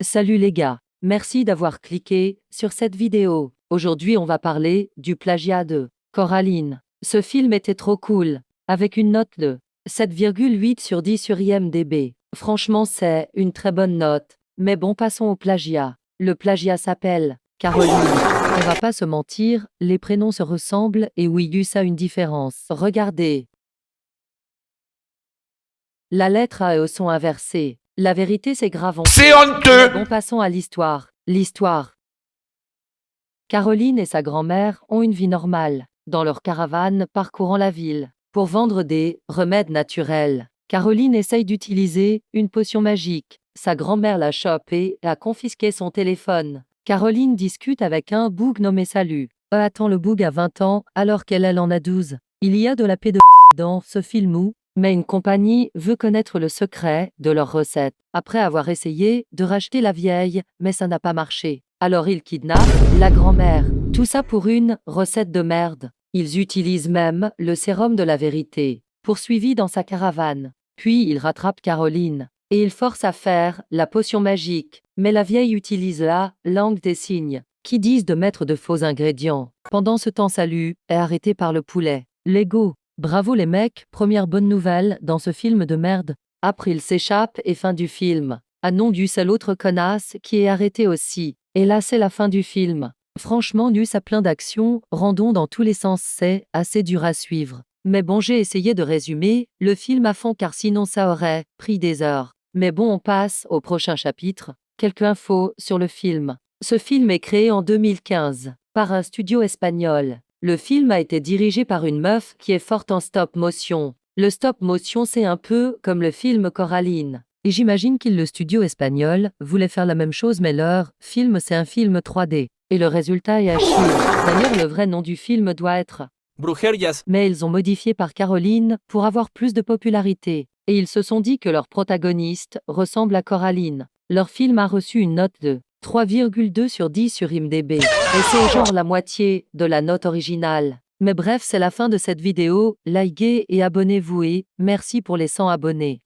Salut les gars, merci d'avoir cliqué sur cette vidéo. Aujourd'hui on va parler du plagiat de Coraline. Ce film était trop cool, avec une note de 7,8 sur 10 sur IMDb. Franchement c'est une très bonne note, mais bon passons au plagiat. Le plagiat s'appelle Caroline. On va pas se mentir, les prénoms se ressemblent et oui ça a une différence. Regardez. La lettre A et E sont inversées. La vérité c'est grave honteux. C'est honteux! Bon passons à l'histoire. L'histoire. Caroline et sa grand-mère ont une vie normale, dans leur caravane parcourant la ville, pour vendre des remèdes naturels. Caroline essaye d'utiliser une potion magique. Sa grand-mère la chope et a confisqué son téléphone. Caroline discute avec un boug nommé Salut. Attends, le boug a 20 ans alors qu'elle en a 12. Il y a de la pédo dans ce film mais une compagnie veut connaître le secret de leur recette. Après avoir essayé de racheter la vieille, mais ça n'a pas marché. Alors ils kidnappent la grand-mère. Tout ça pour une recette de merde. Ils utilisent même le sérum de la vérité, poursuivi dans sa caravane. Puis ils rattrapent Caroline, et ils forcent à faire la potion magique. Mais la vieille utilise la langue des signes, qui disent de mettre de faux ingrédients. Pendant ce temps, Salut est arrêté par le poulet. Lego. Bravo les mecs, première bonne nouvelle dans ce film de merde. Après il s'échappe et fin du film. Ah non, du c'est l'autre connasse qui est arrêté aussi. Et là c'est la fin du film. Franchement Nus a plein d'actions, rendons dans tous les sens, c'est assez dur à suivre. Mais bon, j'ai essayé de résumer le film à fond car sinon ça aurait pris des heures. Mais bon, on passe au prochain chapitre. Quelques infos sur le film. Ce film est créé en 2015 par un studio espagnol. Le film a été dirigé par une meuf qui est forte en stop motion. Le stop motion c'est un peu comme le film Coraline. Et j'imagine que le studio espagnol voulait faire la même chose mais leur film c'est un film 3D. Et le résultat est à chier. D'ailleurs le vrai nom du film doit être Brujerías. mais ils ont modifié par Caroline pour avoir plus de popularité. Et ils se sont dit que leur protagoniste ressemble à Coraline. Leur film a reçu une note de 3,2 sur 10 sur IMDb. Et c'est genre la moitié de la note originale. Mais bref, c'est la fin de cette vidéo. Likez et abonnez-vous et merci pour les 100 abonnés.